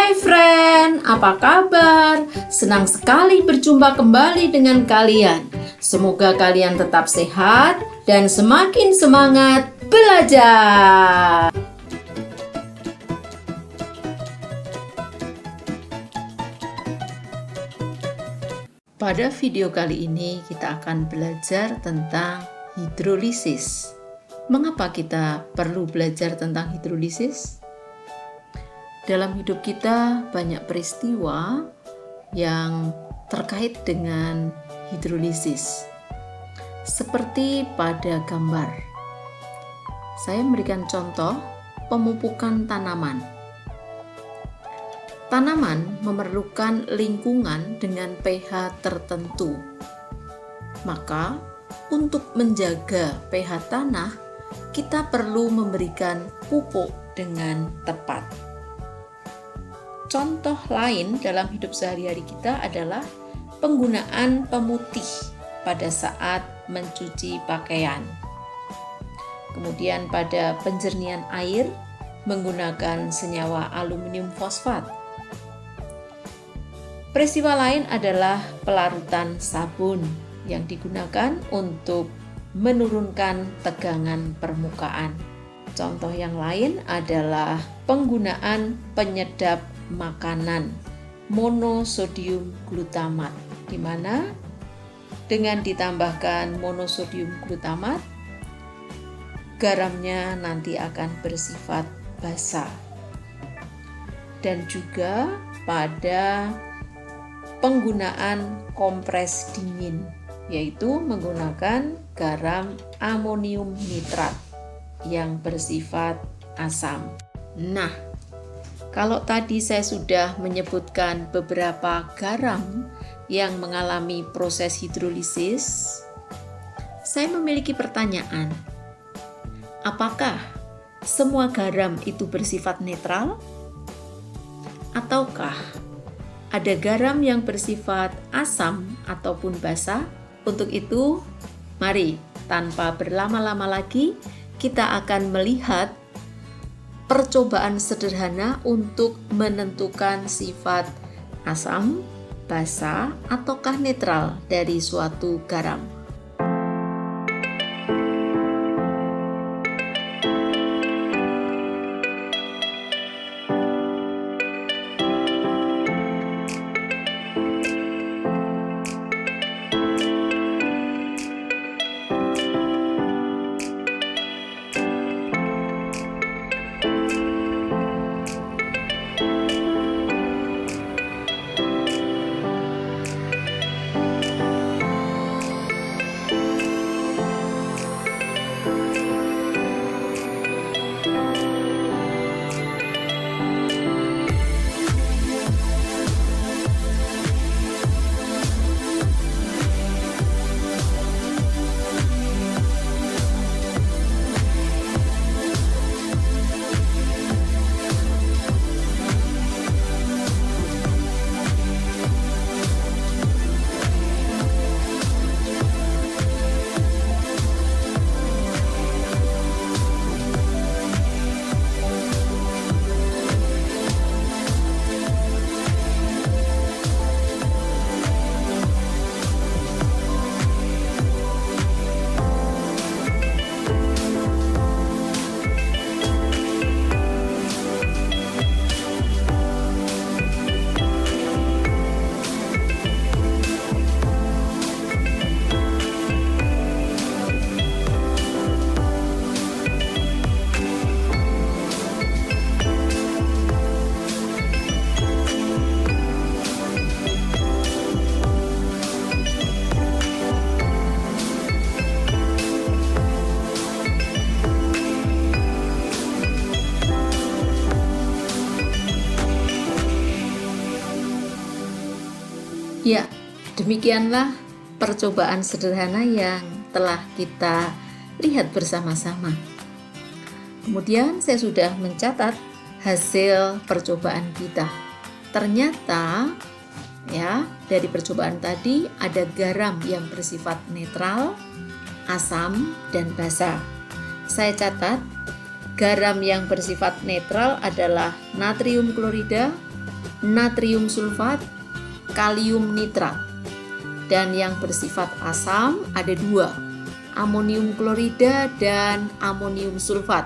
Hai friend, apa kabar? Senang sekali berjumpa kembali dengan kalian. Semoga kalian tetap sehat dan semakin semangat belajar. Pada video kali ini kita akan belajar tentang hidrolisis. Mengapa kita perlu belajar tentang hidrolisis? Dalam hidup kita banyak peristiwa yang terkait dengan hidrolisis. Seperti pada gambar. Saya memberikan contoh pemupukan tanaman. Tanaman memerlukan lingkungan dengan pH tertentu. Maka, untuk menjaga pH tanah, kita perlu memberikan pupuk dengan tepat. Contoh lain dalam hidup sehari-hari kita adalah penggunaan pemutih pada saat mencuci pakaian. Kemudian pada penjernihan air menggunakan senyawa aluminium fosfat. Peristiwa lain adalah pelarutan sabun yang digunakan untuk menurunkan tegangan permukaan. Contoh yang lain adalah penggunaan penyedap makanan monosodium glutamat, di mana dengan ditambahkan monosodium glutamat, garamnya nanti akan bersifat basa. Dan juga pada penggunaan kompres dingin, yaitu menggunakan garam amonium nitrat yang bersifat asam. Nah, kalau tadi saya sudah menyebutkan beberapa garam yang mengalami proses hidrolisis, saya memiliki pertanyaan. Apakah semua garam itu bersifat netral? Ataukah ada garam yang bersifat asam ataupun basa? Untuk itu, mari tanpa berlama-lama lagi, kita akan melihat percobaan sederhana untuk menentukan sifat asam, basa, ataukah netral dari suatu garam. Ya, demikianlah percobaan sederhana yang telah kita lihat bersama-sama. Kemudian saya sudah mencatat hasil percobaan kita. Ternyata ya, dari percobaan tadi ada garam yang bersifat netral, asam, dan basa. Saya catat garam yang bersifat netral adalah natrium klorida, natrium sulfat, kalium nitrat. Dan yang bersifat asam ada 2, amonium klorida dan amonium sulfat.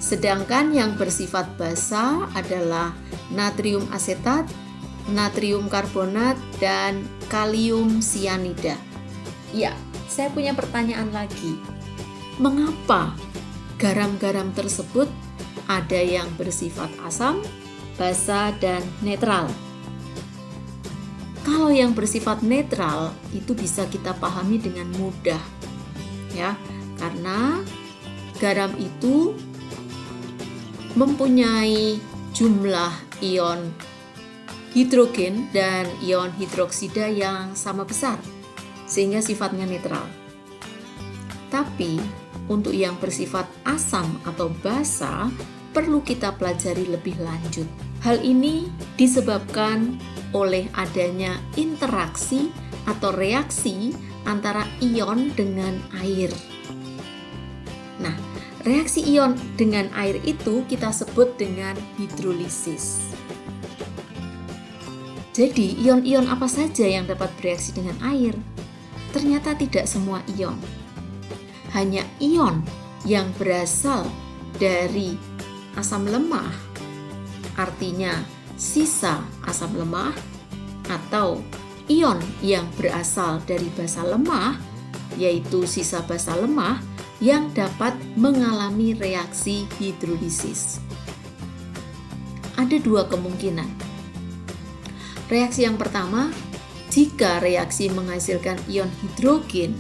Sedangkan yang bersifat basa adalah natrium asetat, natrium karbonat, dan kalium sianida. Ya, saya punya pertanyaan lagi. Mengapa garam-garam tersebut ada yang bersifat asam, basa, dan netral? Kalau yang bersifat netral itu bisa kita pahami dengan mudah, ya, karena garam itu mempunyai jumlah ion hidrogen dan ion hidroksida yang sama besar, sehingga sifatnya netral. Tapi untuk yang bersifat asam atau basa perlu kita pelajari lebih lanjut. Hal ini disebabkan oleh adanya interaksi atau reaksi antara ion dengan air. Nah, reaksi ion dengan air itu kita sebut dengan hidrolisis. Jadi, ion-ion apa saja yang dapat bereaksi dengan air? Ternyata tidak semua ion. Hanya ion yang berasal dari asam lemah, artinya sisa asam lemah, atau ion yang berasal dari basa lemah, yaitu sisa basa lemah yang dapat mengalami reaksi hidrolisis. Ada 2 kemungkinan. Reaksi yang pertama, jika reaksi menghasilkan ion hidrogen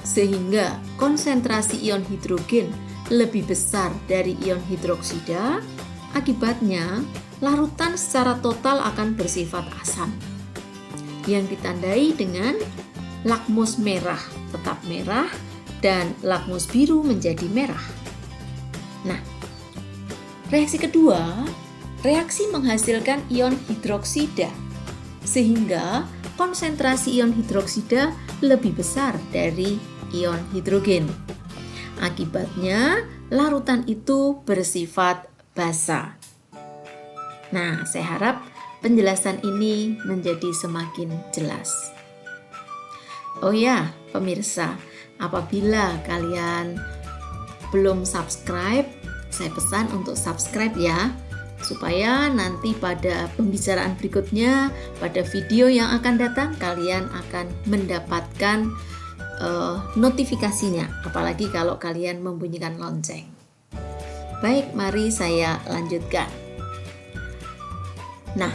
sehingga konsentrasi ion hidrogen lebih besar dari ion hidroksida, akibatnya larutan secara total akan bersifat asam yang ditandai dengan lakmus merah tetap merah dan lakmus biru menjadi merah. Nah, reaksi kedua, reaksi menghasilkan ion hidroksida sehingga konsentrasi ion hidroksida lebih besar dari ion hidrogen. Akibatnya, larutan itu bersifat basa. Nah, saya harap penjelasan ini menjadi semakin jelas. Oh ya, pemirsa, apabila kalian belum subscribe, saya pesan untuk subscribe ya, supaya nanti pada pembicaraan berikutnya, pada video yang akan datang, kalian akan mendapatkan notifikasinya, apalagi kalau kalian membunyikan lonceng. Baik, mari saya lanjutkan. Nah,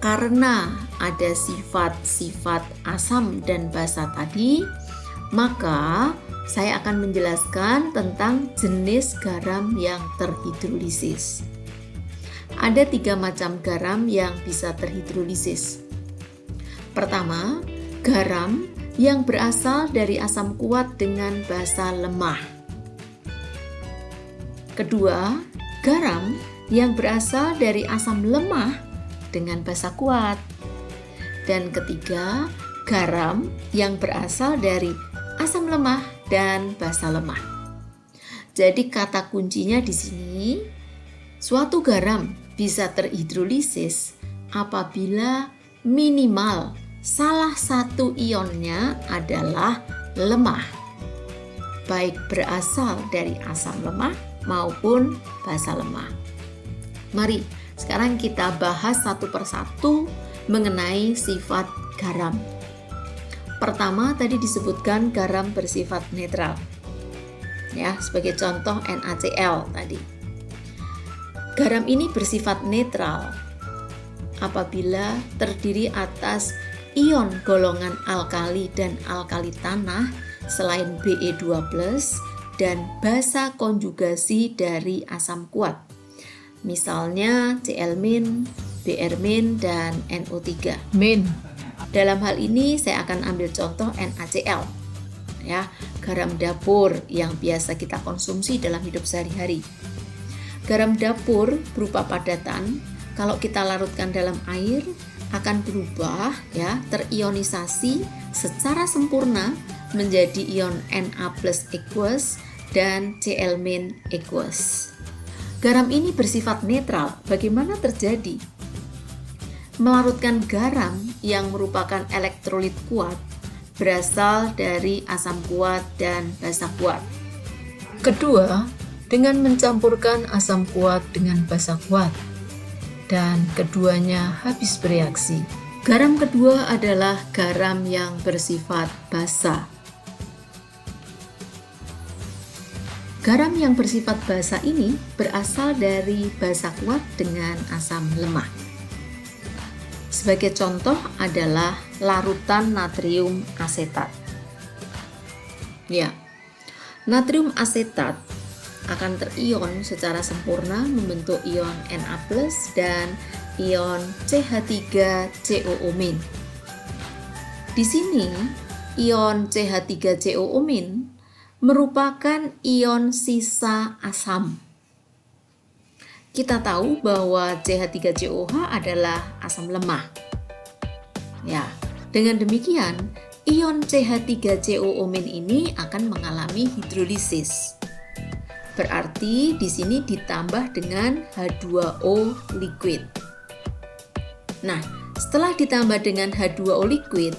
karena ada sifat-sifat asam dan basa tadi, maka saya akan menjelaskan tentang jenis garam yang terhidrolisis. Ada 3 macam garam yang bisa terhidrolisis. Pertama, garam yang berasal dari asam kuat dengan basa lemah. Kedua, garam yang berasal dari asam lemah dengan basa kuat. Dan ketiga, garam yang berasal dari asam lemah dan basa lemah. Jadi kata kuncinya di sini, suatu garam bisa terhidrolisis apabila minimal salah satu ionnya adalah lemah, baik berasal dari asam lemah maupun basa lemah. Mari sekarang kita bahas satu persatu mengenai sifat garam. Pertama tadi disebutkan garam bersifat netral. Ya, sebagai contoh NaCl tadi. Garam ini bersifat netral apabila terdiri atas ion golongan alkali dan alkali tanah selain Be2+ dan basa konjugasi dari asam kuat. Misalnya Cl-, Br- dan NO3-. Dalam hal ini saya akan ambil contoh NaCl. Ya, garam dapur yang biasa kita konsumsi dalam hidup sehari-hari. Garam dapur berupa padatan, kalau kita larutkan dalam air akan berubah ya, terionisasi secara sempurna menjadi ion Na+ aqueous dan Cl- aqueous. Garam ini bersifat netral. Bagaimana terjadi? melarutkan garam yang merupakan elektrolit kuat berasal dari asam kuat dan basa kuat. Kedua, dengan mencampurkan asam kuat dengan basa kuat, dan keduanya habis bereaksi. Garam kedua adalah garam yang bersifat basa. Garam yang bersifat basa ini berasal dari basa kuat dengan asam lemah. Sebagai contoh adalah larutan natrium asetat. Ya, natrium asetat akan terion secara sempurna membentuk ion Na+ dan ion CH3COO-. Di sini, ion CH3COO- merupakan ion sisa asam. Kita tahu bahwa CH3COH adalah asam lemah. Ya, dengan demikian, ion CH3COO- ini akan mengalami hidrolisis. Berarti di sini ditambah dengan H2O liquid. Nah, setelah ditambah dengan H2O liquid,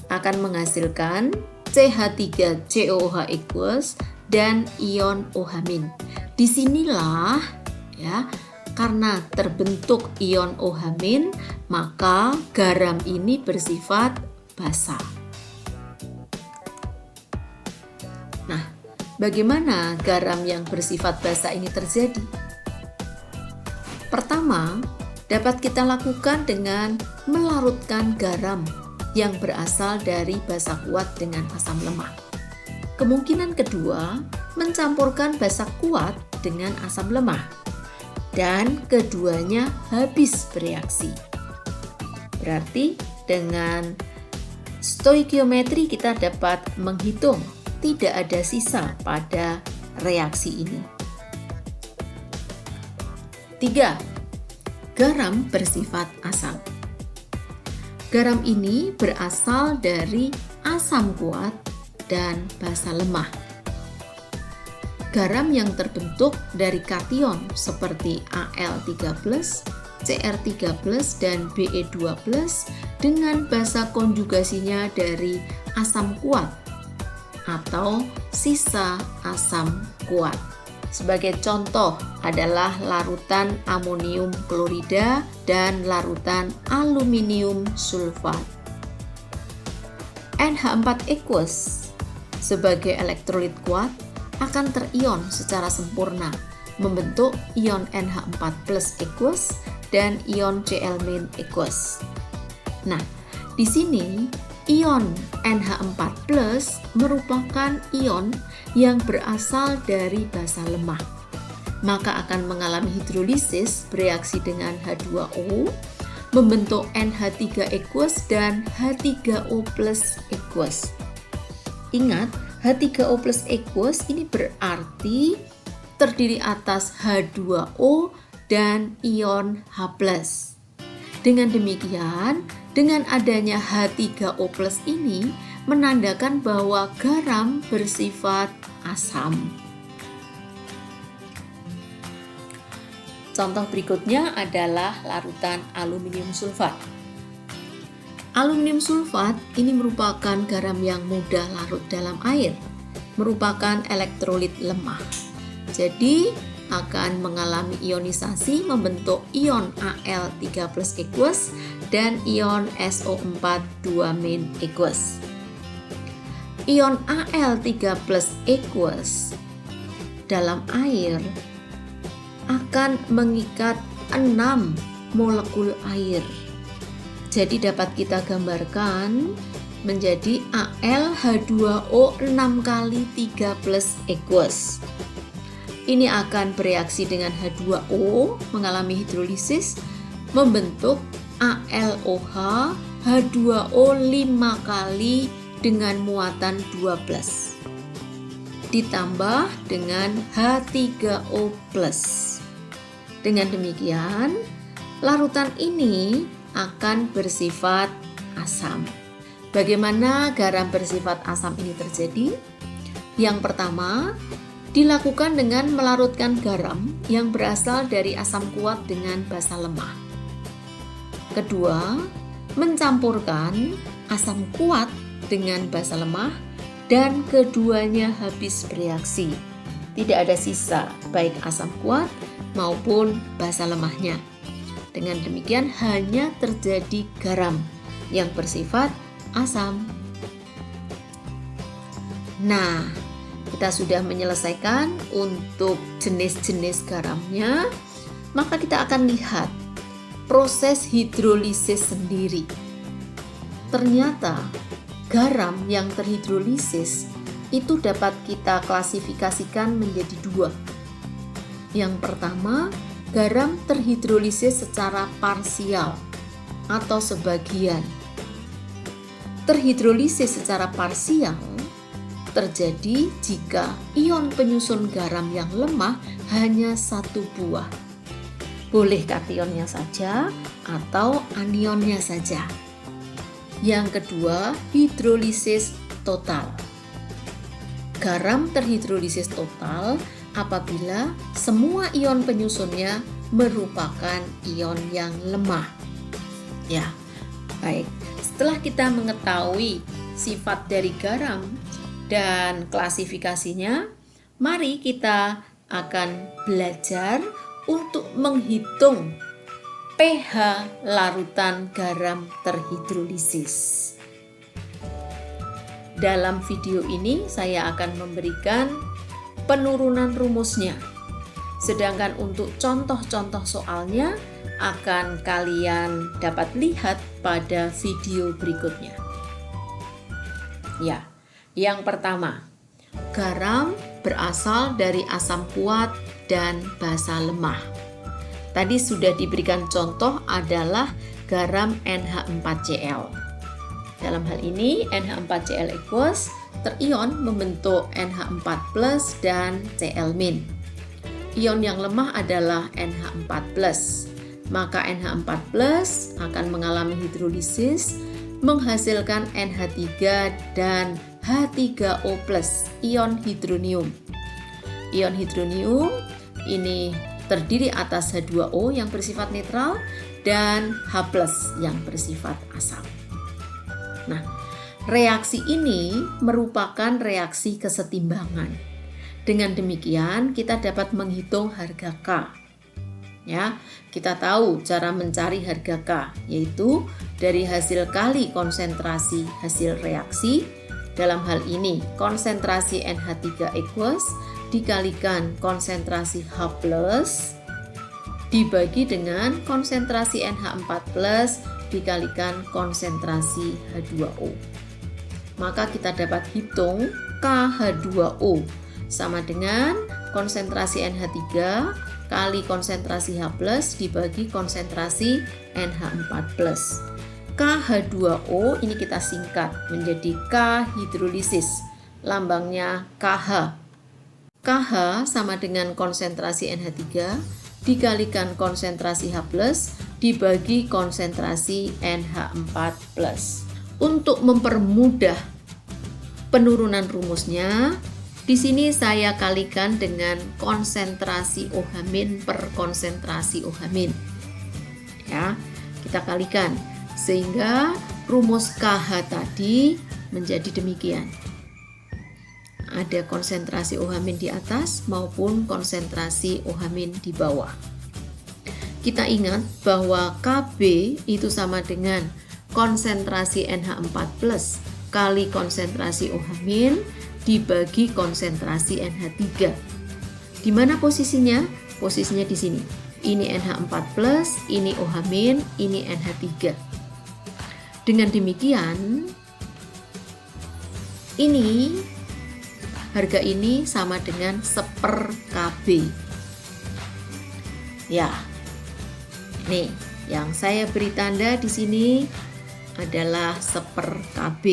akan menghasilkan CH3COOH- dan ion OH-. Disinilah ya, karena terbentuk ion OH-, maka garam ini bersifat basa. Nah, bagaimana garam yang bersifat basa ini terjadi? Pertama, dapat kita lakukan dengan melarutkan garam yang berasal dari basa kuat dengan asam lemah. Kemungkinan kedua, mencampurkan basa kuat dengan asam lemah, dan keduanya habis bereaksi. Berarti dengan stoikiometri kita dapat menghitung tidak ada sisa pada reaksi ini. 3. Garam bersifat asam. Garam ini berasal dari asam kuat dan basa lemah. Garam yang terbentuk dari kation seperti Al3+, Cr3+, dan Be2+ dengan basa konjugasinya dari asam kuat atau sisa asam kuat. Sebagai contoh adalah larutan amonium klorida dan larutan aluminium sulfat. NH4- sebagai elektrolit kuat akan terion secara sempurna membentuk ion NH4+ dan ion Cl- aqueous. Nah, di sini ion NH4+ merupakan ion yang berasal dari basa lemah, maka akan mengalami hidrolisis bereaksi dengan H2O membentuk NH3 aqueous dan H3O+ aqueous. Ingat, H3O+ aqueous ini berarti terdiri atas H2O dan ion H+. Dengan demikian, dengan adanya H3O+ ini menandakan bahwa garam bersifat asam. Contoh berikutnya adalah larutan aluminium sulfat. Aluminium sulfat ini merupakan garam yang mudah larut dalam air, merupakan elektrolit lemah. Jadi akan mengalami ionisasi membentuk ion Al3+ aqueous dan ion SO4 aqueous. Ion Al3+ aqueous dalam air akan mengikat 6 molekul air. Jadi dapat kita gambarkan menjadi AlH2O 6 kali 3+ aqueous. Ini akan bereaksi dengan H2O, mengalami hidrolisis, membentuk AlOH H2O 5 kali dengan muatan 12. Ditambah dengan H3O+. Dengan demikian, larutan ini akan bersifat asam. Bagaimana garam bersifat asam ini terjadi? Yang pertama, dilakukan dengan melarutkan garam yang berasal dari asam kuat dengan basa lemah. Kedua, mencampurkan asam kuat dengan basa lemah dan keduanya habis bereaksi. Tidak ada sisa baik asam kuat maupun basa lemahnya. Dengan demikian hanya terjadi garam yang bersifat asam. Nah, kita sudah menyelesaikan untuk jenis-jenis garamnya, maka kita akan lihat proses hidrolisis sendiri. Ternyata garam yang terhidrolisis itu dapat kita klasifikasikan menjadi dua. Yang pertama, garam terhidrolisis secara parsial atau sebagian. Terhidrolisis secara parsial terjadi jika ion penyusun garam yang lemah hanya satu buah. Boleh kationnya saja atau anionnya saja. Yang kedua, hidrolisis total. Garam terhidrolisis total apabila semua ion penyusunnya merupakan ion yang lemah. Ya, baik. Setelah kita mengetahui sifat dari garam dan klasifikasinya, mari kita akan belajar untuk menghitung pH larutan garam terhidrolisis. Dalam video ini saya akan memberikan penurunan rumusnya. Sedangkan untuk contoh-contoh soalnya akan kalian dapat lihat pada video berikutnya. Ya, yang pertama, garam berasal dari asam kuat dan basa lemah. Tadi sudah diberikan contoh adalah garam NH4Cl. Dalam hal ini NH4Cl aqueous terion membentuk NH4+ dan Cl-. Ion yang lemah adalah NH4+. Maka NH4+ akan mengalami hidrolisis menghasilkan NH3 dan H3O+, ion hidronium. Ion hidronium ini terdiri atas H2O yang bersifat netral dan H+ yang bersifat asam. Nah, reaksi ini merupakan reaksi kesetimbangan. Dengan demikian, kita dapat menghitung harga K. Ya, kita tahu cara mencari harga K, yaitu dari hasil kali konsentrasi hasil reaksi. Dalam hal ini, konsentrasi NH3 aqueous dikalikan konsentrasi H+ dibagi dengan konsentrasi NH4+ dikalikan konsentrasi H2O. Maka kita dapat hitung KH2O sama dengan konsentrasi NH3 kali konsentrasi H+ dibagi konsentrasi NH4+. KH2O ini kita singkat menjadi K hidrolisis, lambangnya KH. KH sama dengan konsentrasi NH3 dikalikan konsentrasi H+ dibagi konsentrasi NH4+. Untuk mempermudah penurunan rumusnya, di sini saya kalikan dengan konsentrasi OH- per konsentrasi OH-. Ya, kita kalikan sehingga rumus KH tadi menjadi demikian. Ada konsentrasi OH- di atas maupun konsentrasi OH- di bawah. Kita ingat bahwa Kb itu sama dengan konsentrasi NH4+ kali konsentrasi OH- dibagi konsentrasi NH3. Di mana posisinya? Posisinya di sini. Ini NH4+, ini OH-, ini NH3. Dengan demikian, ini harga ini sama dengan 1/Kb. Ya, nih yang saya beri tanda di sini adalah 1/Kb.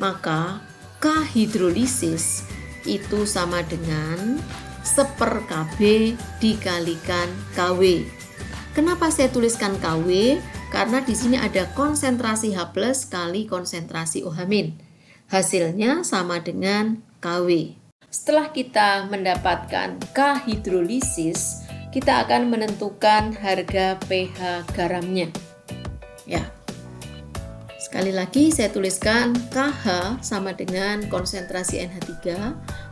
Maka K hidrolisis itu sama dengan 1/Kb dikalikan Kw. Kenapa saya tuliskan Kw? Karena di sini ada konsentrasi H+ kali konsentrasi OH-. Hasilnya sama dengan Kw. Setelah kita mendapatkan K hidrolisis, kita akan menentukan harga pH garamnya. Ya. Sekali lagi saya tuliskan KH sama dengan konsentrasi NH3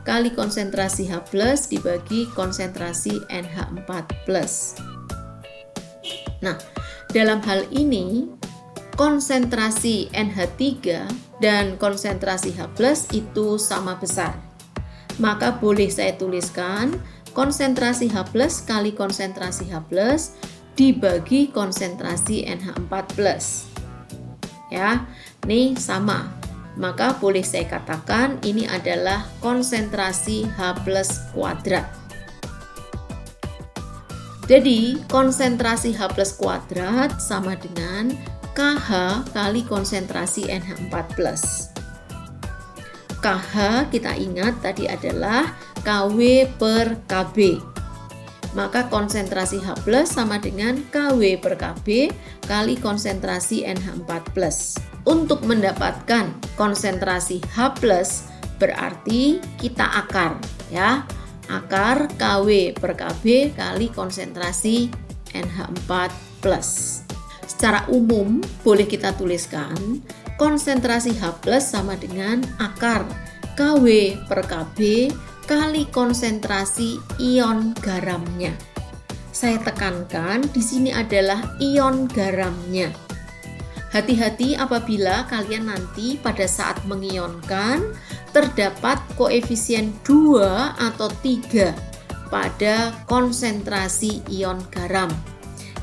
kali konsentrasi H+ dibagi konsentrasi NH4+. Nah, dalam hal ini konsentrasi NH3 dan konsentrasi H+ itu sama besar. Maka boleh saya tuliskan konsentrasi H+ kali konsentrasi H+ dibagi konsentrasi NH4+. Ya, ini sama. Maka boleh saya katakan ini adalah konsentrasi H+ kuadrat. Jadi, konsentrasi H+ kuadrat sama dengan KH kali konsentrasi NH4+. KH kita ingat tadi adalah KW per KB. Maka konsentrasi H+ sama dengan KW per KB kali konsentrasi NH4+. Untuk mendapatkan konsentrasi H+, berarti kita akar, ya. Akar KW per KB kali konsentrasi NH4+. Secara umum boleh kita tuliskan konsentrasi H+ sama dengan akar KW per KB kali konsentrasi ion garamnya. Saya tekankan di sini adalah ion garamnya. Hati-hati apabila kalian nanti pada saat mengionkan terdapat koefisien 2 atau 3 pada konsentrasi ion garam.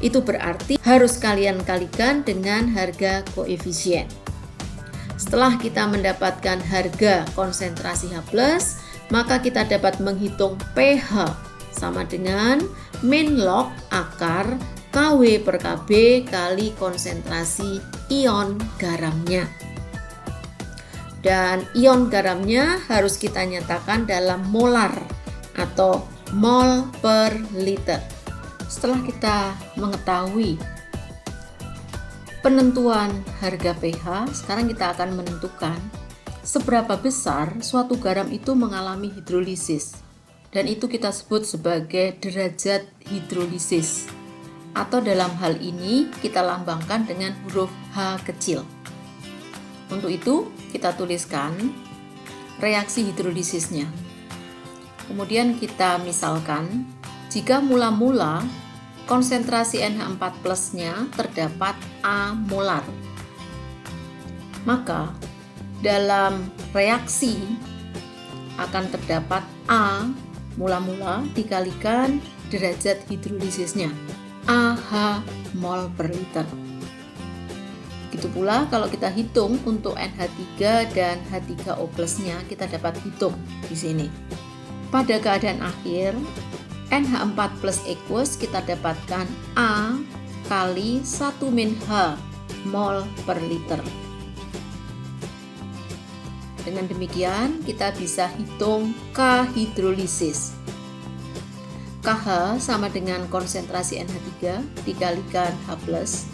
Itu berarti harus kalian kalikan dengan harga koefisien. Setelah kita mendapatkan harga konsentrasi H+, maka kita dapat menghitung pH sama dengan min log akar KW per KB kali konsentrasi ion garamnya. Dan ion garamnya harus kita nyatakan dalam molar atau mol per liter. Setelah kita mengetahui penentuan harga pH, sekarang kita akan menentukan seberapa besar suatu garam itu mengalami hidrolisis, dan itu kita sebut sebagai derajat hidrolisis, atau dalam hal ini kita lambangkan dengan huruf H kecil. Untuk itu kita tuliskan reaksi hidrolisisnya. Kemudian kita misalkan jika mula-mula konsentrasi NH4+-nya terdapat A molar, maka dalam reaksi akan terdapat A mula-mula dikalikan derajat hidrolisisnya, AH mol per liter. Begitu pula kalau kita hitung untuk NH3 dan H3O+-nya, kita dapat hitung di sini. Pada keadaan akhir, NH4+ equals kita dapatkan A kali 1 min H mol per liter. Dengan demikian, kita bisa hitung K hidrolisis. KH sama dengan konsentrasi NH3 dikalikan H+,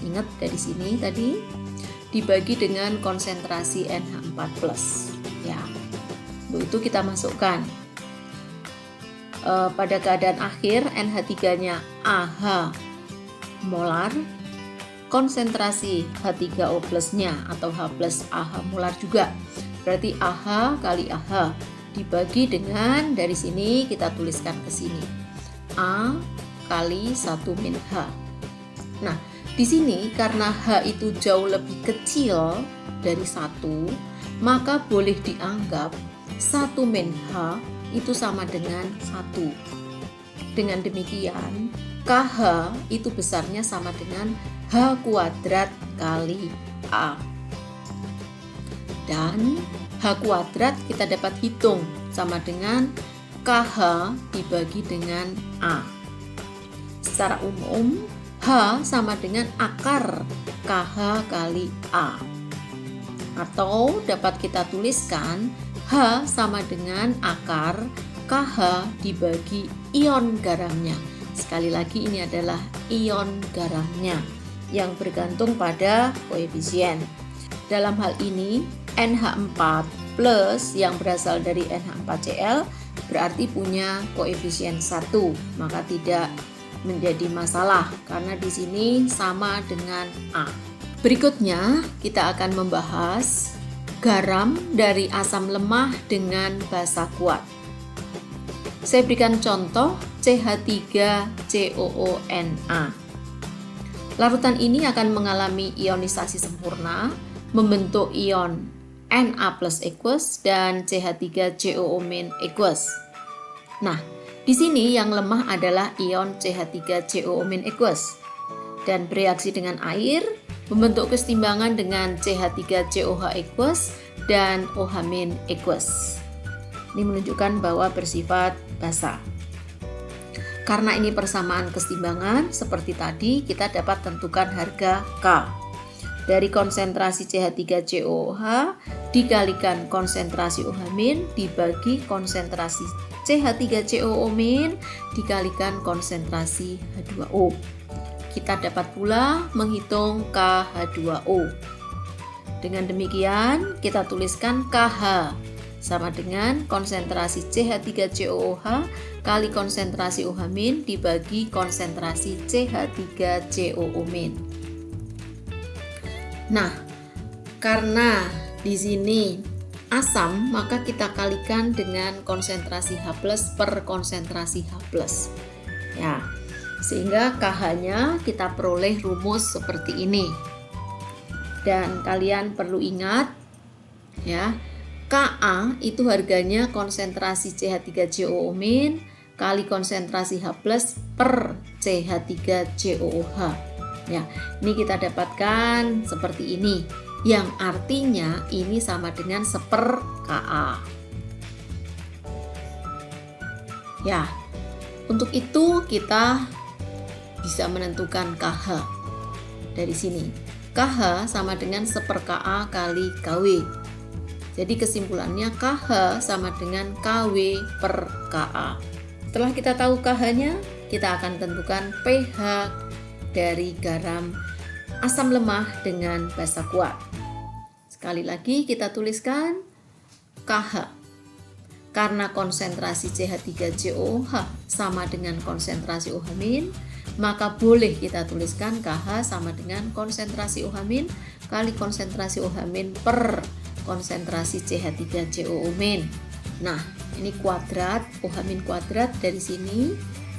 ingat dari sini tadi, dibagi dengan konsentrasi NH4+. Ya, untuk itu kita masukkan. Pada keadaan akhir, NH3-nya AH molar, konsentrasi H3O+-nya atau H+ AH molar juga. Berarti AH kali AH dibagi dengan, dari sini kita tuliskan ke sini, A kali 1 min H. Nah, di sini karena H itu jauh lebih kecil dari 1, maka boleh dianggap 1 min H itu sama dengan 1. Dengan demikian, KH itu besarnya sama dengan H kuadrat kali A. Dan H kuadrat kita dapat hitung sama dengan KH dibagi dengan A. Secara umum, H sama dengan akar KH kali A. Atau dapat kita tuliskan H sama dengan akar KH dibagi ion garamnya. Sekali lagi ini adalah ion garamnya yang bergantung pada koefisien. Dalam hal ini NH4 plus yang berasal dari NH4Cl berarti punya koefisien 1, maka tidak menjadi masalah karena di sini sama dengan A. Berikutnya, kita akan membahas garam dari asam lemah dengan basa kuat. Saya berikan contoh CH3COONa. Larutan ini akan mengalami ionisasi sempurna, membentuk ion Na+ aqueous dan CH3COO- aqueous. Nah, di sini yang lemah adalah ion CH3COO- aqueous dan bereaksi dengan air membentuk kesetimbangan dengan CH3COH aqueous dan OH- aqueous. Ini menunjukkan bahwa bersifat basa. Karena ini persamaan kesetimbangan, seperti tadi kita dapat tentukan harga K. Dari konsentrasi CH3COOH dikalikan konsentrasi OH- dibagi konsentrasi CH3COO- dikalikan konsentrasi H2O. Kita dapat pula menghitung KH2O. Dengan demikian, kita tuliskan KH sama dengan konsentrasi CH3COOH kali konsentrasi OH- dibagi konsentrasi CH3COO-. Nah, karena di sini asam, maka kita kalikan dengan konsentrasi H+ per konsentrasi H+. Ya, sehingga KH-nya kita peroleh rumus seperti ini. Dan kalian perlu ingat ya, Ka itu harganya konsentrasi CH3COO- kali konsentrasi H+ per CH3COOH. Ya, ini kita dapatkan seperti ini, yang artinya ini sama dengan 1/Ka. Ya, untuk itu kita bisa menentukan KH dari sini. KH sama dengan 1/Ka kali Kw. Jadi kesimpulannya KH sama dengan Kw per Ka. Setelah kita tahu KH-nya, kita akan tentukan pH dari garam asam lemah dengan basa kuat. Sekali lagi kita tuliskan KH. Karena konsentrasi CH3COOH sama dengan konsentrasi OH-, maka boleh kita tuliskan KH sama dengan konsentrasi OH- kali konsentrasi OH- per konsentrasi CH3COO-. Nah, ini kuadrat, OH- kuadrat dari sini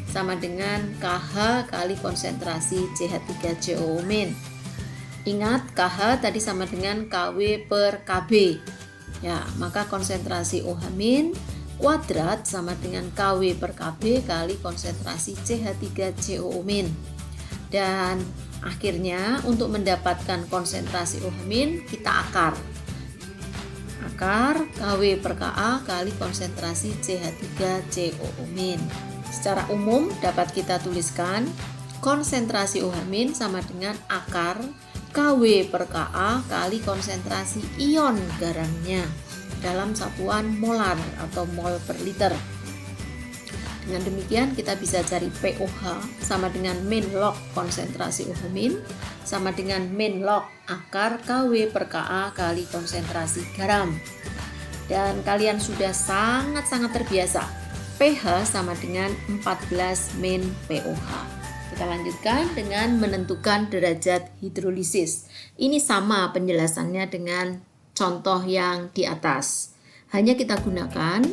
sama dengan KH kali konsentrasi CH3COO-. Ingat, KH tadi sama dengan Kw per Kb. Ya, maka konsentrasi OH- kuadrat sama dengan Kw per Kb kali konsentrasi CH3COO-. Dan akhirnya untuk mendapatkan konsentrasi OH- kita akar. Akar Kw per Ka kali konsentrasi CH3COO-. Secara umum dapat kita tuliskan konsentrasi OH- sama dengan akar Kw per Ka kali konsentrasi ion garamnya dalam satuan molar atau mol per liter. Dengan demikian kita bisa cari pOH sama dengan min log konsentrasi OH- sama dengan min log akar Kw per Ka kali konsentrasi garam. Dan kalian sudah sangat-sangat terbiasa. pH sama dengan 14 min pOH. Kita lanjutkan dengan menentukan derajat hidrolisis. Ini sama penjelasannya dengan contoh yang di atas. Hanya kita gunakan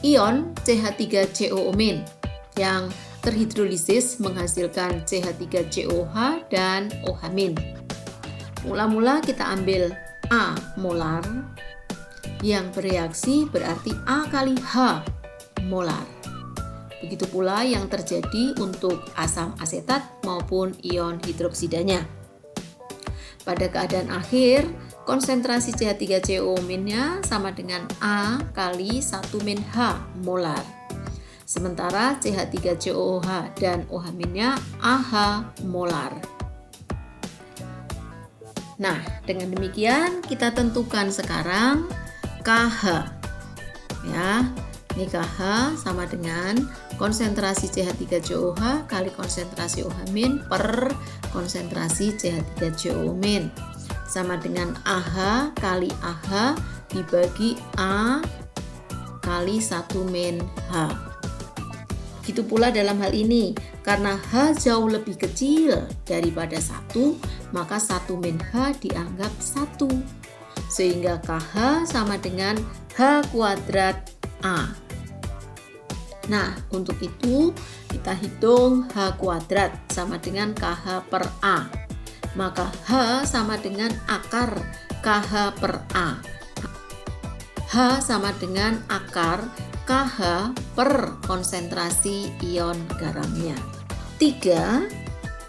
ion CH3COO- yang terhidrolisis menghasilkan CH3COH dan OH-. Mula-mula kita ambil A molar, yang bereaksi berarti A kali H molar. Begitu pula yang terjadi untuk asam asetat maupun ion hidroksidanya. Pada keadaan akhir, konsentrasi CH3COO-nya sama dengan A kali 1 min H molar. Sementara CH3COOH dan OH-nya AH molar. Nah, dengan demikian kita tentukan sekarang KH. Ya, ini KH sama dengan konsentrasi CH3COOH kali konsentrasi OH- per konsentrasi CH3COO- sama dengan AH kali AH dibagi A kali 1 min H. Begitu pula dalam hal ini, karena H jauh lebih kecil daripada 1, maka 1 min H dianggap 1. Sehingga KH sama dengan H kuadrat A. Nah, untuk itu kita hitung H kuadrat sama dengan KH per A. Maka H sama dengan akar KH per A. H sama dengan akar KH per konsentrasi ion garamnya. 3.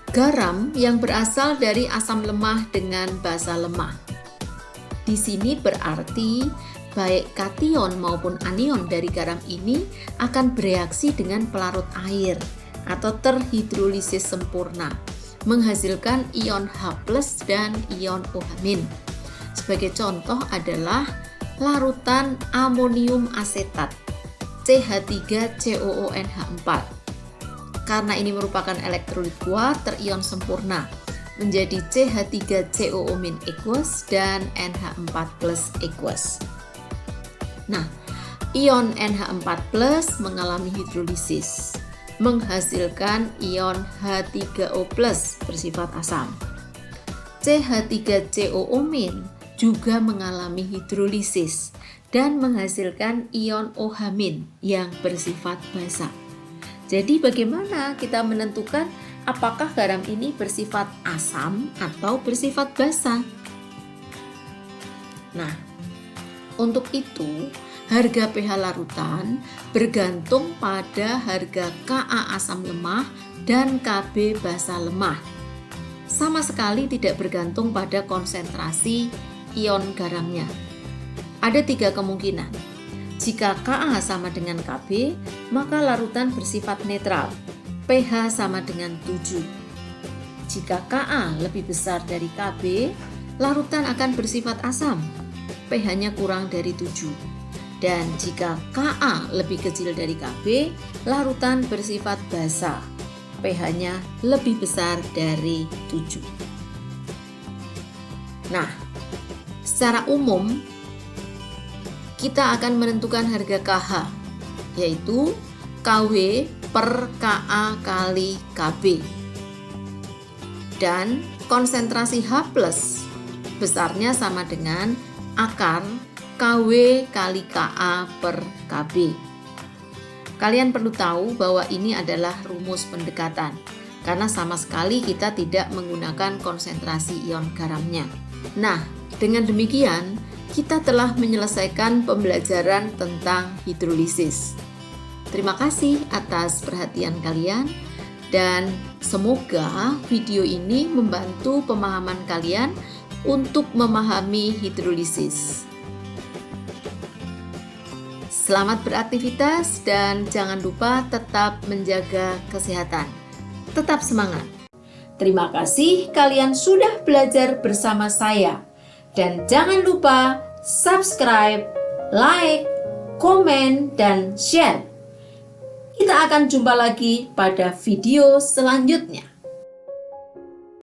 Garam yang berasal dari asam lemah dengan basa lemah. Di sini berarti baik kation maupun anion dari garam ini akan bereaksi dengan pelarut air atau terhidrolisis sempurna, menghasilkan ion H+ dan ion OH-. Sebagai contoh adalah larutan amonium asetat CH3COONH4. Karena ini merupakan elektrolit kuat terion sempurna menjadi CH3COO- aqueous dan NH4+ aqueous. Nah, ion NH4+ mengalami hidrolisis, menghasilkan ion H3O+ bersifat asam. CH3COO- juga mengalami hidrolisis dan menghasilkan ion OH- yang bersifat basa. Jadi bagaimana kita menentukan apakah garam ini bersifat asam atau bersifat basa? Nah, untuk itu harga pH larutan bergantung pada harga Ka asam lemah dan Kb basa lemah. Sama sekali tidak bergantung pada konsentrasi ion garamnya. Ada 3 kemungkinan. Jika Ka sama dengan Kb, maka larutan bersifat netral, pH sama dengan 7. Jika Ka lebih besar dari Kb, larutan akan bersifat asam, pH-nya kurang dari 7. Dan jika Ka lebih kecil dari Kb, larutan bersifat basa, pH-nya lebih besar dari 7. Nah, secara umum kita akan menentukan harga KH, yaitu KW per Ka kali Kb. Dan konsentrasi H+ besarnya sama dengan akar KW kali Ka per Kb. Kalian perlu tahu bahwa ini adalah rumus pendekatan, karena sama sekali kita tidak menggunakan konsentrasi ion garamnya. Nah, dengan demikian, kita telah menyelesaikan pembelajaran tentang hidrolisis. Terima kasih atas perhatian kalian dan semoga video ini membantu pemahaman kalian untuk memahami hidrolisis. Selamat beraktivitas dan jangan lupa tetap menjaga kesehatan. Tetap semangat. Terima kasih kalian sudah belajar bersama saya. Dan jangan lupa subscribe, like, komen, dan share. Kita akan jumpa lagi pada video selanjutnya.